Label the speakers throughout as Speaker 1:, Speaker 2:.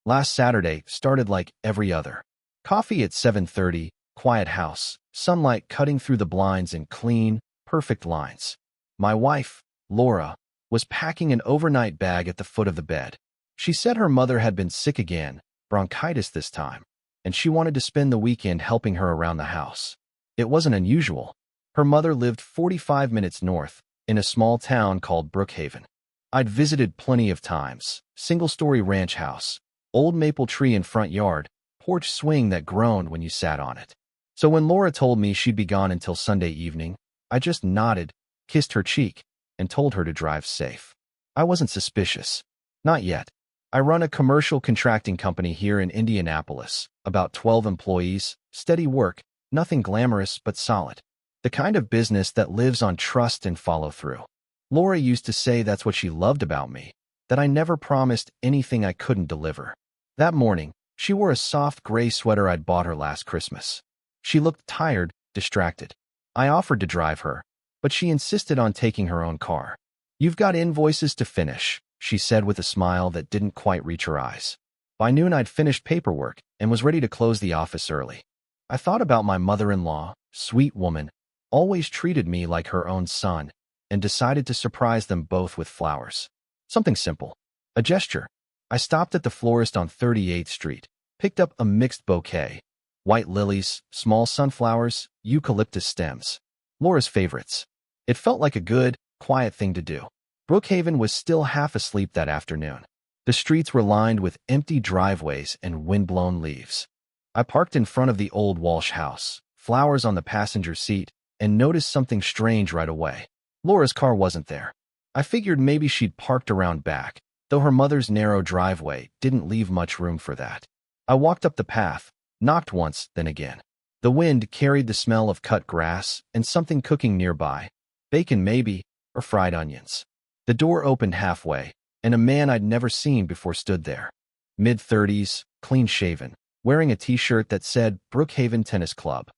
Speaker 1: Last Saturday started like every other. Coffee at 7:30, quiet house, sunlight cutting through the blinds in clean, perfect lines. My wife, Laura, was packing an overnight bag at the foot of the bed. She said her mother had been sick again, bronchitis this time, and she wanted to spend the weekend helping her around the house. It wasn't unusual. Her mother lived 45 minutes north, in a small town called Brookhaven. I'd visited plenty of times. Single-story ranch house, old maple tree in front yard, porch swing that groaned when you sat on it. So when Laura told me she'd be gone until Sunday evening, I just nodded, kissed her cheek, and told her to drive safe. I wasn't suspicious. Not yet. I run a commercial contracting company here in Indianapolis, about 12 employees, steady work, nothing glamorous but solid. The kind of business that lives on trust and follow-through. Laura used to say that's what she loved about me, that I never promised anything I couldn't deliver. That morning, she wore a soft gray sweater I'd bought her last Christmas. She looked tired, distracted. I offered to drive her, but she insisted on taking her own car. "You've got invoices to finish," she said with a smile that didn't quite reach her eyes. By noon I'd finished paperwork and was ready to close the office early. I thought about my mother-in-law, sweet woman, always treated me like her own son, and decided to surprise them both with flowers. Something simple. A gesture. I stopped at the florist on 38th Street, picked up a mixed bouquet. White lilies, small sunflowers, eucalyptus stems. Laura's favorites. It felt like a good, quiet thing to do. Brookhaven was still half asleep that afternoon. The streets were lined with empty driveways and wind-blown leaves. I parked in front of the old Walsh house, flowers on the passenger seat, and noticed something strange right away. Laura's car wasn't there. I figured maybe she'd parked around back, though her mother's narrow driveway didn't leave much room for that. I walked up the path, knocked once, then again. The wind carried the smell of cut grass and something cooking nearby. Bacon maybe, or fried onions. The door opened halfway, and a man I'd never seen before stood there. Mid-30s, clean-shaven, wearing a t-shirt that said Brookhaven Tennis Club.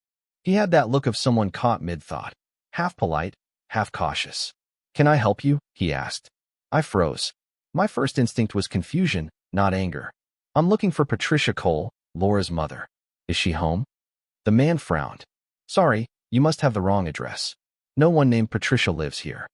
Speaker 1: He had that look of someone caught mid-thought, half polite, half cautious. "Can I help you?" he asked. I froze. My first instinct was confusion, not anger. "I'm looking for Patricia Cole, Laura's mother. Is she home?" The man frowned. "Sorry, you must have the wrong address. No one named Patricia lives here."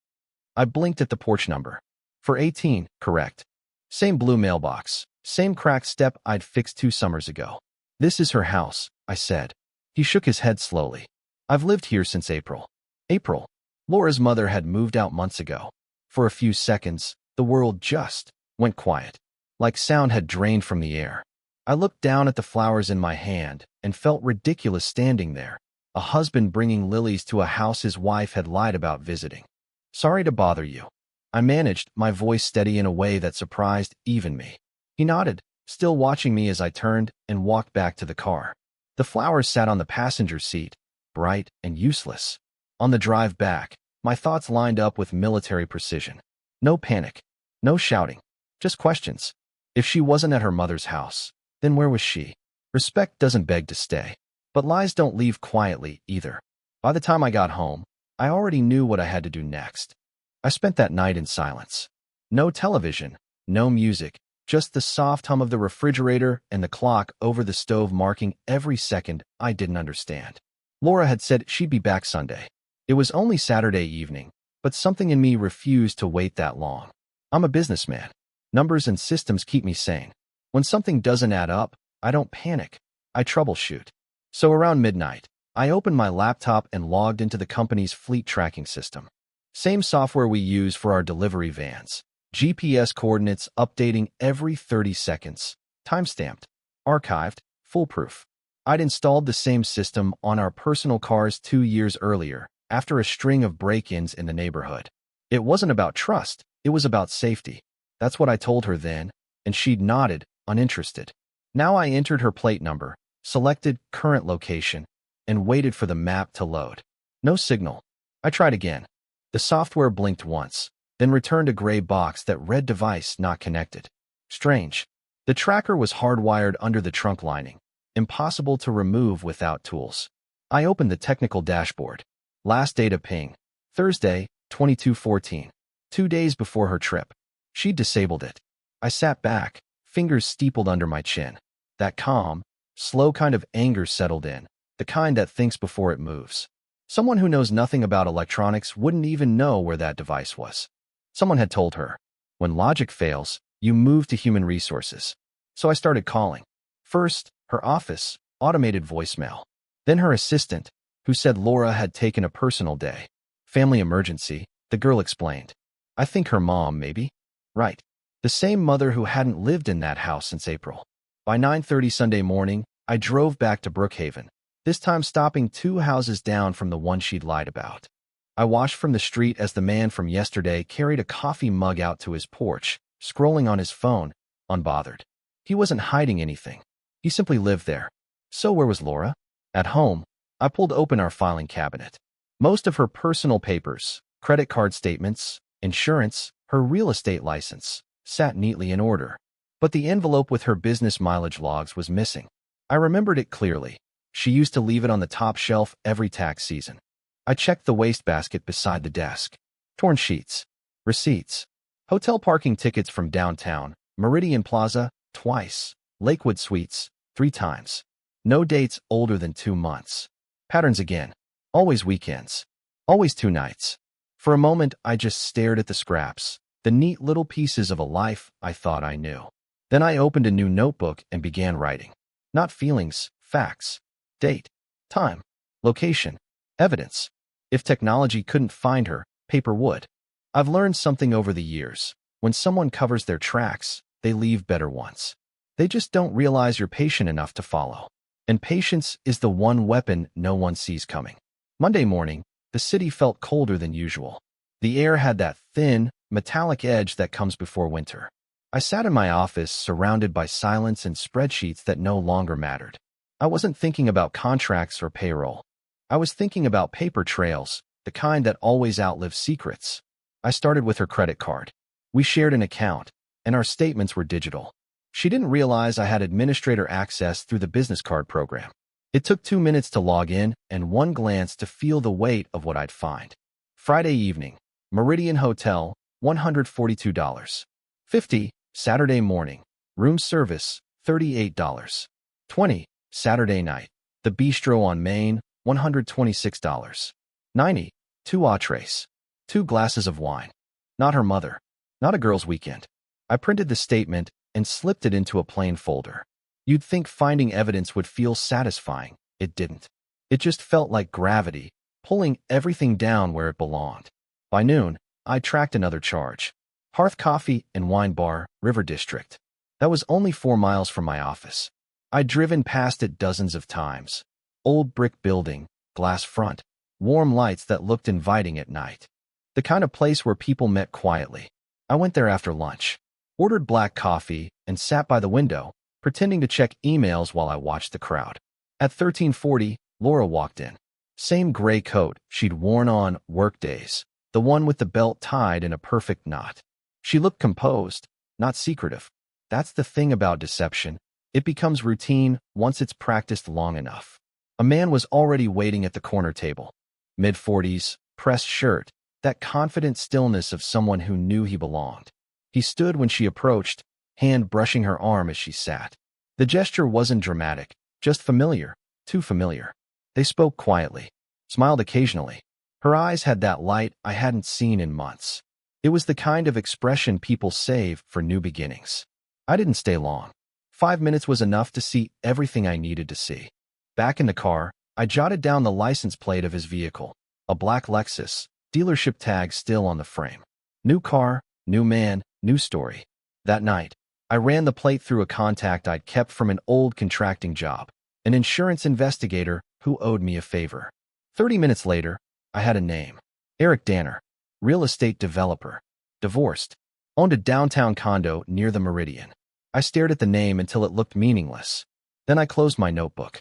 Speaker 1: I blinked at the porch number. For 18, correct. Same blue mailbox, same cracked step I'd fixed 2 summers ago. "This is her house," I said. He shook his head slowly. "I've lived here since April." April. Laura's mother had moved out months ago. For a few seconds, the world just went quiet, like sound had drained from the air. I looked down at the flowers in my hand and felt ridiculous standing there, a husband bringing lilies to a house his wife had lied about visiting. "Sorry to bother you." I managed, my voice steady in a way that surprised even me. He nodded, still watching me as I turned and walked back to the car. The flowers sat on the passenger seat, bright and useless. On the drive back, my thoughts lined up with military precision. No panic, no shouting, just questions. If she wasn't at her mother's house, then where was she? Respect doesn't beg to stay, but lies don't leave quietly either. By the time I got home, I already knew what I had to do next. I spent that night in silence. No television, no music, just the soft hum of the refrigerator and the clock over the stove marking every second I didn't understand. Laura had said she'd be back Sunday. It was only Saturday evening, but something in me refused to wait that long. I'm a businessman. Numbers and systems keep me sane. When something doesn't add up, I don't panic. I troubleshoot. So around midnight, I opened my laptop and logged into the company's fleet tracking system. Same software we use for our delivery vans. GPS coordinates updating every 30 seconds. Timestamped, archived, foolproof. I'd installed the same system on our personal cars 2 years earlier, after a string of break-ins in the neighborhood. It wasn't about trust, it was about safety. That's what I told her then, and she'd nodded, uninterested. Now I entered her plate number, selected current location, and waited for the map to load. No signal. I tried again. The software blinked once, then returned a gray box that read device not connected. Strange. The tracker was hardwired under the trunk lining, impossible to remove without tools. I opened the technical dashboard. Last data ping. Thursday, 22/14. 2 days before her trip. She'd disabled it. I sat back, fingers steepled under my chin. That calm, slow kind of anger settled in, the kind that thinks before it moves. Someone who knows nothing about electronics wouldn't even know where that device was. Someone had told her, when logic fails, you move to human resources. So I started calling. First, her office, automated voicemail. Then her assistant, who said Laura had taken a personal day. Family emergency, the girl explained. I think her mom, maybe? Right. The same mother who hadn't lived in that house since April. By 9:30 Sunday morning, I drove back to Brookhaven, this time stopping 2 houses down from the one she'd lied about. I watched from the street as the man from yesterday carried a coffee mug out to his porch, scrolling on his phone, unbothered. He wasn't hiding anything. He simply lived there. So where was Laura? At home. I pulled open our filing cabinet. Most of her personal papers, credit card statements, insurance, her real estate license, sat neatly in order. But the envelope with her business mileage logs was missing. I remembered it clearly. She used to leave it on the top shelf every tax season. I checked the wastebasket beside the desk. Torn sheets. Receipts. Hotel parking tickets from downtown, Meridian Plaza, twice. Lakewood Suites, 3 times. No dates older than 2 months. Patterns again. Always weekends. Always 2 nights. For a moment, I just stared at the scraps, the neat little pieces of a life I thought I knew. Then I opened a new notebook and began writing. Not feelings, facts. Date, time, location, evidence. If technology couldn't find her, paper would. I've learned something over the years. When someone covers their tracks, they leave better ones. They just don't realize you're patient enough to follow. And patience is the one weapon no one sees coming. Monday morning, the city felt colder than usual. The air had that thin, metallic edge that comes before winter. I sat in my office surrounded by silence and spreadsheets that no longer mattered. I wasn't thinking about contracts or payroll. I was thinking about paper trails, the kind that always outlive secrets. I started with her credit card. We shared an account, and our statements were digital. She didn't realize I had administrator access through the business card program. It took 2 minutes to log in and 1 glance to feel the weight of what I'd find. Friday evening, Meridian Hotel, $142.50. Saturday morning, room service, $38.20. Saturday night, the bistro on Main, $126.90. 2 entrees. 2 glasses of wine. Not her mother. Not a girl's weekend. I printed the statement and slipped it into a plain folder. You'd think finding evidence would feel satisfying. It didn't. It just felt like gravity, pulling everything down where it belonged. By noon, I tracked another charge. Hearth Coffee and Wine Bar, River District. That was only 4 miles from my office. I'd driven past it dozens of times. Old brick building, glass front, warm lights that looked inviting at night. The kind of place where people met quietly. I went there after lunch, ordered black coffee, and sat by the window, pretending to check emails while I watched the crowd. At 13:40, Laura walked in. Same gray coat she'd worn on work days, the one with the belt tied in a perfect knot. She looked composed, not secretive. That's the thing about deception. It becomes routine once it's practiced long enough. A man was already waiting at the corner table. Mid-40s, pressed shirt, that confident stillness of someone who knew he belonged. He stood when she approached, hand brushing her arm as she sat. The gesture wasn't dramatic, just familiar, too familiar. They spoke quietly, smiled occasionally. Her eyes had that light I hadn't seen in months. It was the kind of expression people save for new beginnings. I didn't stay long. 5 minutes was enough to see everything I needed to see. Back in the car, I jotted down the license plate of his vehicle, a black Lexus, dealership tag still on the frame. New car, new man, new story. That night, I ran the plate through a contact I'd kept from an old contracting job, an insurance investigator who owed me a favor. 30 minutes later, I had a name. Eric Danner, real estate developer, divorced, owned a downtown condo near the Meridian. I stared at the name until it looked meaningless. Then I closed my notebook.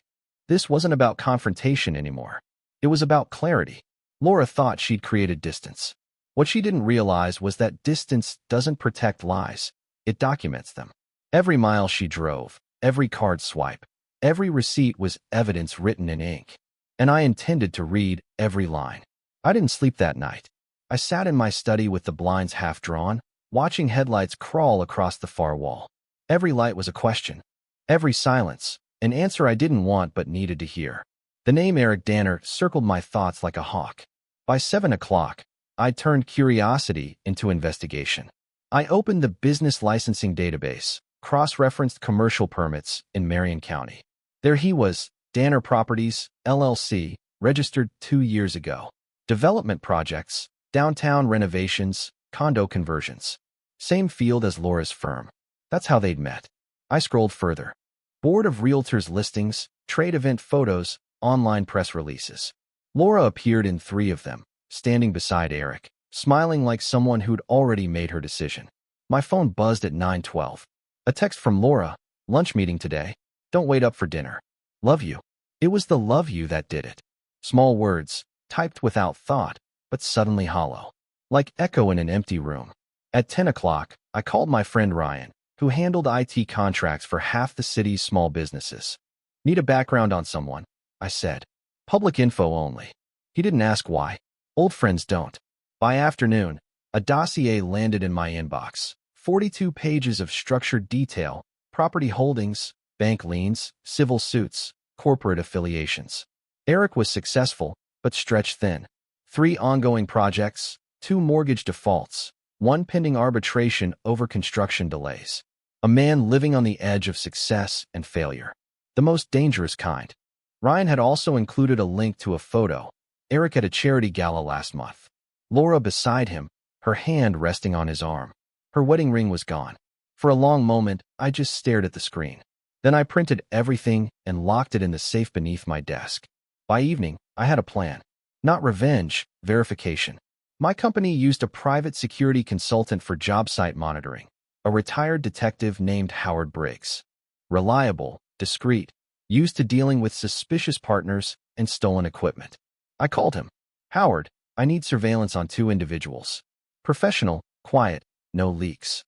Speaker 1: This wasn't about confrontation anymore. It was about clarity. Laura thought she'd created distance. What she didn't realize was that distance doesn't protect lies. It documents them. Every mile she drove, every card swipe, every receipt was evidence written in ink. And I intended to read every line. I didn't sleep that night. I sat in my study with the blinds half drawn, watching headlights crawl across the far wall. Every light was a question. Every silence, an answer I didn't want but needed to hear. The name Eric Danner circled my thoughts like a hawk. By 7 o'clock, I turned curiosity into investigation. I opened the business licensing database, cross-referenced commercial permits in Marion County. There he was, Danner Properties, LLC, registered 2 years ago. Development projects, downtown renovations, condo conversions. Same field as Laura's firm. That's how they'd met. I scrolled further. Board of Realtors listings, trade event photos, online press releases. Laura appeared in 3 of them, standing beside Eric, smiling like someone who'd already made her decision. My phone buzzed at 9:12. A text from Laura, lunch meeting today. Don't wait up for dinner. Love you. It was the love you that did it. Small words, typed without thought, but suddenly hollow, like echo in an empty room. At 10 o'clock, I called my friend Ryan, who handled IT contracts for half the city's small businesses. Need a background on someone, I said. Public info only. He didn't ask why. Old friends don't. By afternoon, a dossier landed in my inbox. 42 pages of structured detail, property holdings, bank liens, civil suits, corporate affiliations. Eric was successful, but stretched thin. 3 ongoing projects, 2 mortgage defaults, 1 pending arbitration over construction delays. A man living on the edge of success and failure. The most dangerous kind. Ryan had also included a link to a photo. Eric at a charity gala last month. Laura beside him, her hand resting on his arm. Her wedding ring was gone. For a long moment, I just stared at the screen. Then I printed everything and locked it in the safe beneath my desk. By evening, I had a plan. Not revenge, verification. My company used a private security consultant for job site monitoring, a retired detective named Howard Briggs. Reliable, discreet, used to dealing with suspicious partners and stolen equipment. I called him. Howard, I need surveillance on 2 individuals. Professional, quiet, no leaks.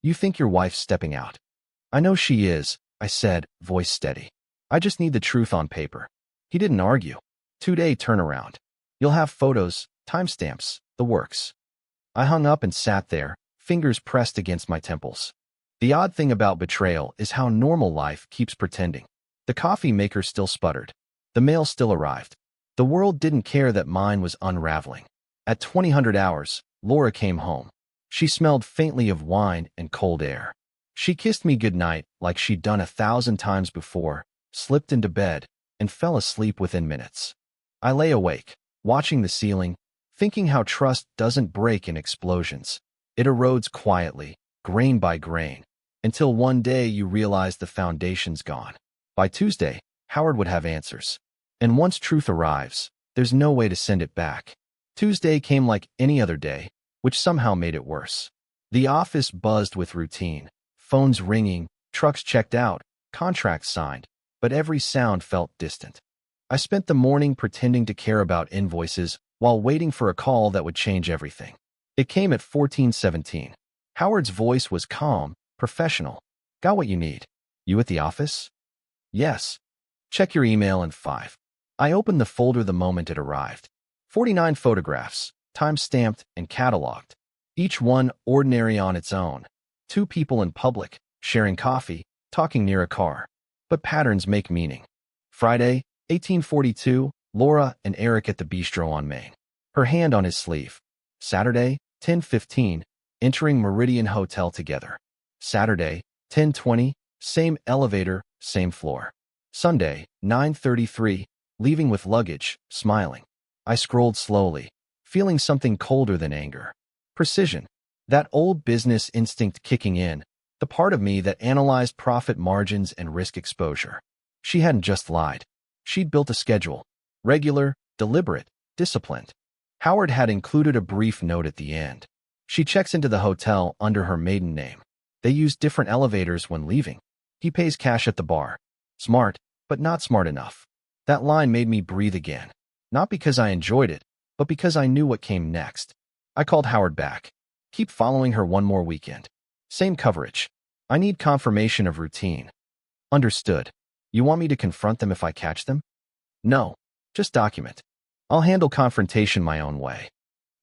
Speaker 1: You think your wife's stepping out? I know she is, I said, voice steady. I just need the truth on paper. He didn't argue. 2-day turnaround. You'll have photos, timestamps, the works. I hung up and sat there, fingers pressed against my temples. The odd thing about betrayal is how normal life keeps pretending. The coffee maker still sputtered. The mail still arrived. The world didn't care that mine was unraveling. At 2000 hours, Laura came home. She smelled faintly of wine and cold air. She kissed me goodnight like she'd done 1,000 times before, slipped into bed, and fell asleep within minutes. I lay awake, watching the ceiling, thinking how trust doesn't break in explosions. It erodes quietly, grain by grain, until one day you realize the foundation's gone. By Tuesday, Howard would have answers. And once truth arrives, there's no way to send it back. Tuesday came like any other day, which somehow made it worse. The office buzzed with routine, phones ringing, trucks checked out, contracts signed, but every sound felt distant. I spent the morning pretending to care about invoices while waiting for a call that would change everything. It came at 14:17. Howard's voice was calm, professional. Got what you need. You at the office? Yes. Check your email in 5. I opened the folder the moment it arrived. 49 photographs, time-stamped and cataloged. Each one ordinary on its own. 2 people in public, sharing coffee, talking near a car. But patterns make meaning. Friday, 1842, Laura and Eric at the bistro on Main. Her hand on his sleeve. Saturday, 10:15, entering Meridian Hotel together. Saturday, 10:20, same elevator, same floor. Sunday, 9:33, leaving with luggage, smiling. I scrolled slowly, feeling something colder than anger. Precision. That old business instinct kicking in, the part of me that analyzed profit margins and risk exposure. She hadn't just lied. She'd built a schedule. Regular, deliberate, disciplined. Howard had included a brief note at the end. She checks into the hotel under her maiden name. They use different elevators when leaving. He pays cash at the bar. Smart, but not smart enough. That line made me breathe again. Not because I enjoyed it, but because I knew what came next. I called Howard back. Keep following her one more weekend. Same coverage. I need confirmation of routine. Understood. You want me to confront them if I catch them? No. Just document. I'll handle confrontation my own way.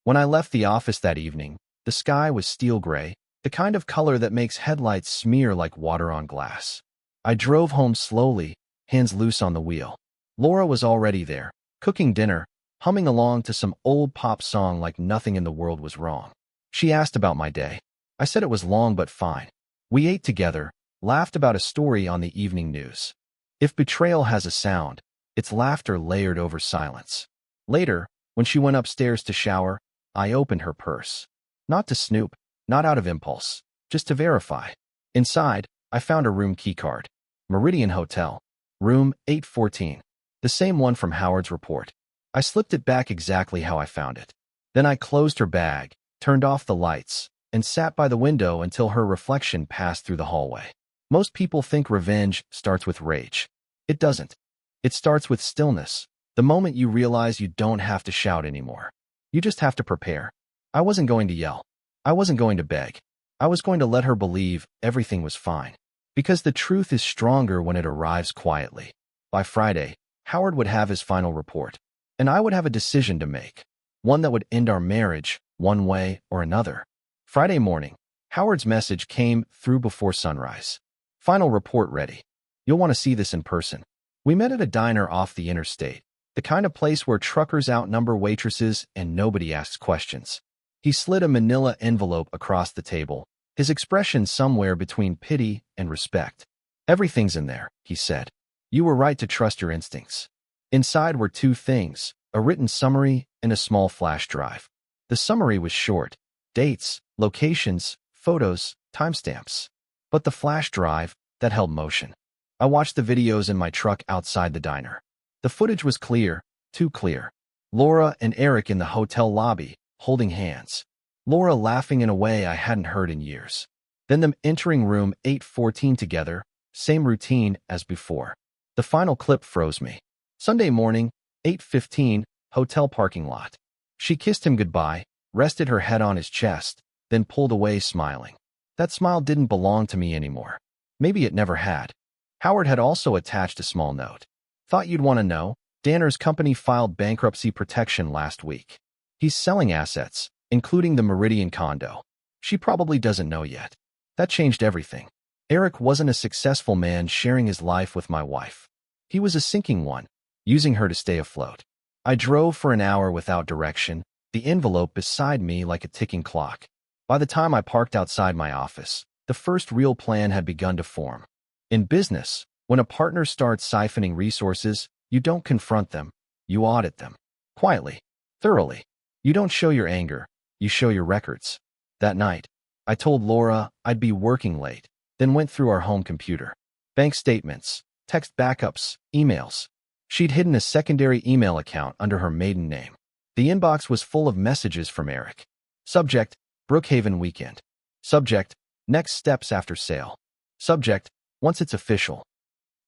Speaker 1: When I left the office that evening, the sky was steel gray, the kind of color that makes headlights smear like water on glass. I drove home slowly, hands loose on the wheel. Laura was already there, cooking dinner, humming along to some old pop song like nothing in the world was wrong. She asked about my day. I said it was long but fine. We ate together, laughed about a story on the evening news. If betrayal has a sound, it's laughter layered over silence. Later, when she went upstairs to shower, I opened her purse. Not to snoop, not out of impulse, just to verify. Inside, I found a room keycard. Meridian Hotel, room 814, the same one from Howard's report. I slipped it back exactly how I found it. Then I closed her bag, turned off the lights, and sat by the window until her reflection passed through the hallway. Most people think revenge starts with rage. It doesn't. It starts with stillness, the moment you realize you don't have to shout anymore. You just have to prepare. I wasn't going to yell. I wasn't going to beg. I was going to let her believe everything was fine. Because the truth is stronger when it arrives quietly. By Friday, Howard would have his final report, and I would have a decision to make, one that would end our marriage one way or another. Friday morning, Howard's message came through before sunrise. Final report ready. You'll want to see this in person. We met at a diner off the interstate, the kind of place where truckers outnumber waitresses and nobody asks questions. He slid a manila envelope across the table, his expression somewhere between pity and respect. Everything's in there, he said. You were right to trust your instincts. Inside were two things, a written summary and a small flash drive. The summary was short. Dates, locations, photos, timestamps. But the flash drive, that held motion. I watched the videos in my truck outside the diner. The footage was clear, too clear. Laura and Eric in the hotel lobby, holding hands. Laura laughing in a way I hadn't heard in years. Then them entering room 814 together, same routine as before. The final clip froze me. Sunday morning, 8:15, hotel parking lot. She kissed him goodbye, rested her head on his chest, then pulled away smiling. That smile didn't belong to me anymore. Maybe it never had. Howard had also attached a small note. Thought you'd want to know, Danner's company filed bankruptcy protection last week. He's selling assets, including the Meridian condo. She probably doesn't know yet. That changed everything. Eric wasn't a successful man sharing his life with my wife. He was a sinking one, using her to stay afloat. I drove for an hour without direction, the envelope beside me like a ticking clock. By the time I parked outside my office, the first real plan had begun to form. In business, when a partner starts siphoning resources, you don't confront them, you audit them. Quietly, thoroughly. You don't show your anger, you show your records. That night, I told Laura I'd be working late, then went through our home computer. Bank statements, text backups, emails. She'd hidden a secondary email account under her maiden name. The inbox was full of messages from Eric. Subject, Brookhaven weekend. Subject, next steps after sale. Subject, once it's official.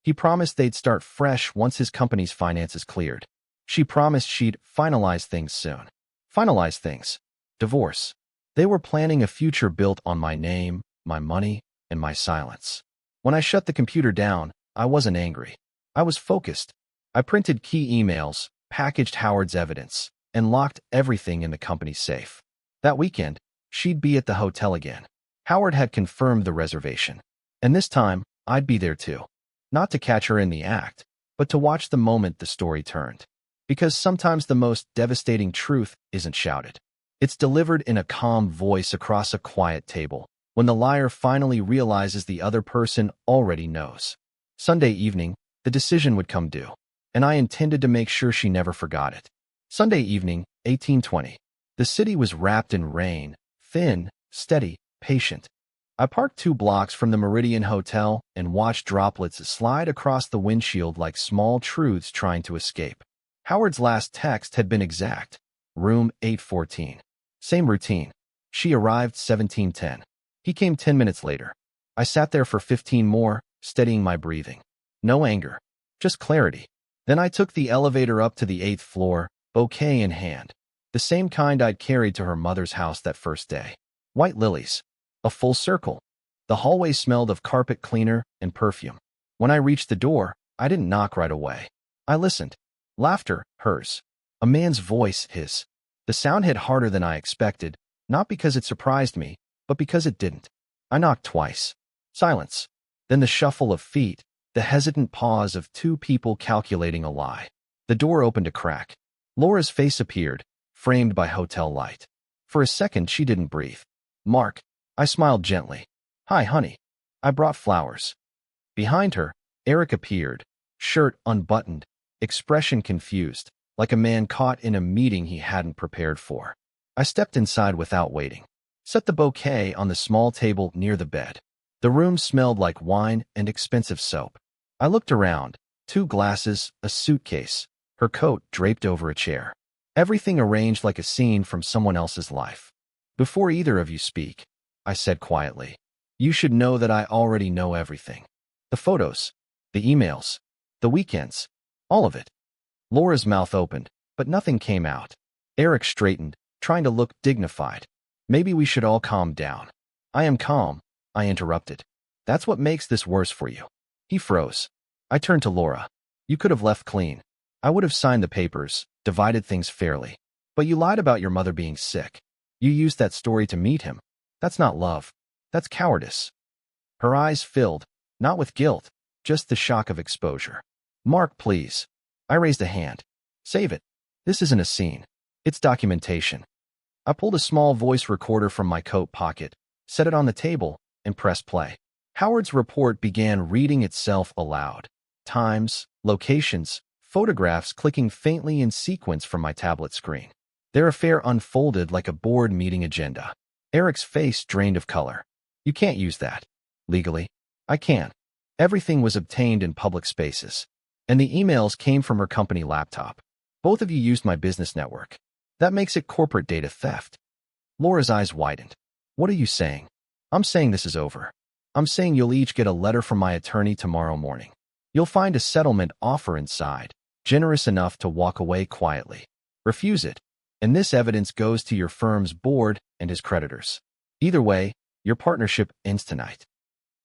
Speaker 1: He promised they'd start fresh once his company's finances cleared. She promised she'd finalize things soon. Finalize things. Divorce. They were planning a future built on my name, my money, and my silence. When I shut the computer down, I wasn't angry. I was focused. I printed key emails, packaged Howard's evidence, and locked everything in the company's safe. That weekend, she'd be at the hotel again. Howard had confirmed the reservation. And this time, I'd be there too. Not to catch her in the act, but to watch the moment the story turned. Because sometimes the most devastating truth isn't shouted. It's delivered in a calm voice across a quiet table, when the liar finally realizes the other person already knows. Sunday evening, the decision would come due, and I intended to make sure she never forgot it. Sunday evening, 1820. The city was wrapped in rain, thin, steady, patient. I parked 2 blocks from the Meridian Hotel and watched droplets slide across the windshield like small truths trying to escape. Howard's last text had been exact. Room 814. Same routine. She arrived 17:10. He came 10 minutes later. I sat there for 15 more, steadying my breathing. No anger, just clarity. Then I took the elevator up to the 8th floor, bouquet in hand. The same kind I'd carried to her mother's house that first day. White lilies. A full circle. The hallway smelled of carpet cleaner and perfume. When I reached the door, I didn't knock right away. I listened. Laughter, hers. A man's voice, his. The sound hit harder than I expected, not because it surprised me, but because it didn't. I knocked twice. Silence. Then the shuffle of feet, the hesitant pause of two people calculating a lie. The door opened a crack. Laura's face appeared, framed by hotel light. For a second, she didn't breathe. "Mark." I smiled gently. "Hi, honey. I brought flowers." Behind her, Eric appeared, shirt unbuttoned, expression confused, like a man caught in a meeting he hadn't prepared for. I stepped inside without waiting. Set the bouquet on the small table near the bed. The room smelled like wine and expensive soap. I looked around. 2 glasses, a suitcase, her coat draped over a chair. Everything arranged like a scene from someone else's life. "Before either of you speak," I said quietly, "you should know that I already know everything. The photos, the emails, the weekends, all of it." Laura's mouth opened, but nothing came out. Eric straightened, trying to look dignified. "Maybe we should all calm down." "I am calm," I interrupted. "That's what makes this worse for you." He froze. I turned to Laura. "You could have left clean. I would have signed the papers, divided things fairly. But you lied about your mother being sick. You used that story to meet him. That's not love. That's cowardice." Her eyes filled, not with guilt, just the shock of exposure. "Mark, please." I raised a hand. "Save it. This isn't a scene. It's documentation." I pulled a small voice recorder from my coat pocket, set it on the table, and pressed play. Howard's report began reading itself aloud. Times, locations, photographs clicking faintly in sequence from my tablet screen. Their affair unfolded like a board meeting agenda. Eric's face drained of color. "You can't use that. Legally." "I can. Everything was obtained in public spaces. And the emails came from her company laptop. Both of you used my business network. That makes it corporate data theft." Laura's eyes widened. "What are you saying?" "I'm saying this is over. I'm saying you'll each get a letter from my attorney tomorrow morning. You'll find a settlement offer inside, generous enough to walk away quietly. Refuse it, and this evidence goes to your firm's board and his creditors. Either way, your partnership ends tonight."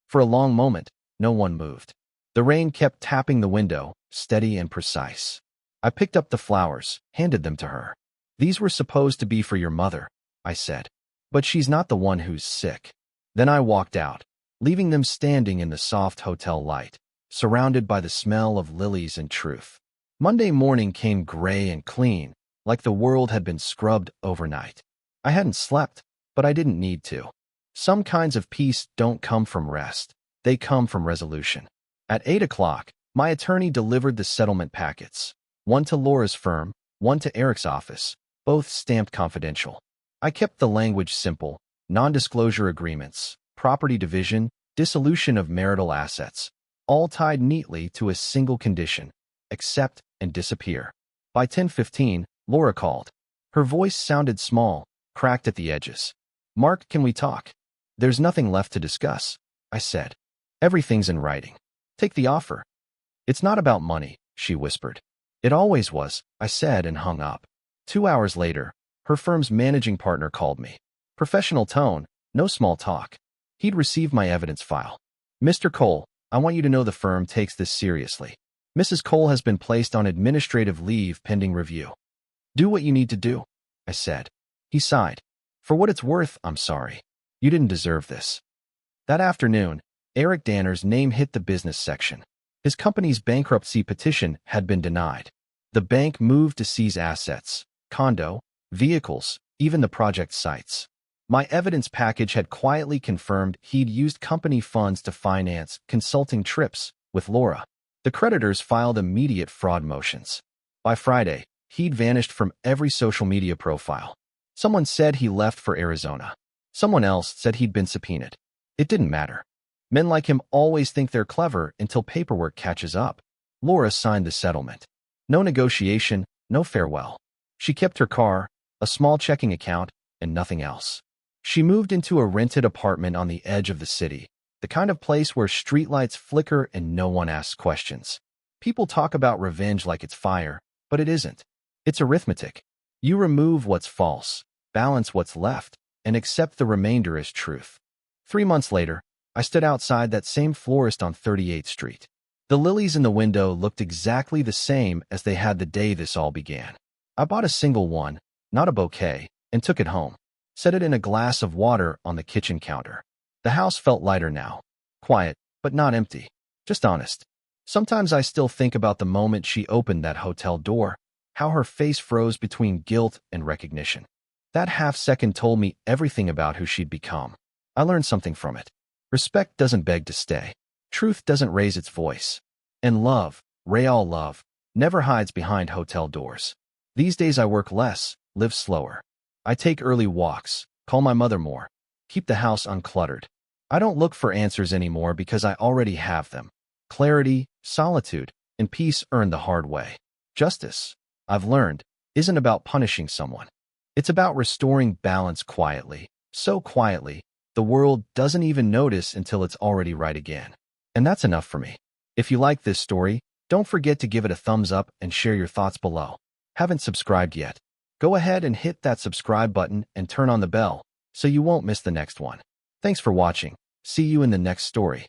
Speaker 1: For a long moment, no one moved. The rain kept tapping the window, steady and precise. I picked up the flowers, handed them to her. "These were supposed to be for your mother," I said. "But she's not the one who's sick." Then I walked out, leaving them standing in the soft hotel light, surrounded by the smell of lilies and truth. Monday morning came gray and clean, like the world had been scrubbed overnight. I hadn't slept, but I didn't need to. Some kinds of peace don't come from rest. They come from resolution. At 8 o'clock, my attorney delivered the settlement packets. One to Laura's firm, one to Eric's office, both stamped confidential. I kept the language simple: non-disclosure agreements, property division, dissolution of marital assets, all tied neatly to a single condition: accept and disappear. By 10:15, Laura called. Her voice sounded small, cracked at the edges. "Mark, can we talk?" "There's nothing left to discuss," I said. "Everything's in writing. Take the offer." "It's not about money," she whispered. "It always was," I said and hung up. 2 hours later, her firm's managing partner called me. Professional tone, no small talk. He'd received my evidence file. "Mr. Cole, I want you to know the firm takes this seriously. Mrs. Cole has been placed on administrative leave pending review." "Do what you need to do," I said. He sighed. "For what it's worth, I'm sorry. You didn't deserve this." That afternoon, Eric Danner's name hit the business section. His company's bankruptcy petition had been denied. The bank moved to seize assets, condo, vehicles, even the project sites. My evidence package had quietly confirmed he'd used company funds to finance consulting trips with Laura. The creditors filed immediate fraud motions. By Friday, he'd vanished from every social media profile. Someone said he left for Arizona. Someone else said he'd been subpoenaed. It didn't matter. Men like him always think they're clever until paperwork catches up. Laura signed the settlement. No negotiation, no farewell. She kept her car, a small checking account, and nothing else. She moved into a rented apartment on the edge of the city, the kind of place where streetlights flicker and no one asks questions. People talk about revenge like it's fire, but it isn't. It's arithmetic. You remove what's false, balance what's left, and accept the remainder as truth. 3 months later, I stood outside that same florist on 38th Street. The lilies in the window looked exactly the same as they had the day this all began. I bought a single one, not a bouquet, and took it home. Set it in a glass of water on the kitchen counter. The house felt lighter now. Quiet, but not empty. Just honest. Sometimes I still think about the moment she opened that hotel door, how her face froze between guilt and recognition. That half-second told me everything about who she'd become. I learned something from it. Respect doesn't beg to stay. Truth doesn't raise its voice. And love, real love, never hides behind hotel doors. These days I work less, live slower. I take early walks, call my mother more, keep the house uncluttered. I don't look for answers anymore because I already have them. Clarity, solitude, and peace earned the hard way. Justice, I've learned, isn't about punishing someone. It's about restoring balance quietly, so quietly, the world doesn't even notice until it's already right again. And that's enough for me. If you like this story, don't forget to give it a thumbs up and share your thoughts below. Haven't subscribed yet? Go ahead and hit that subscribe button and turn on the bell so you won't miss the next one. Thanks for watching. See you in the next story.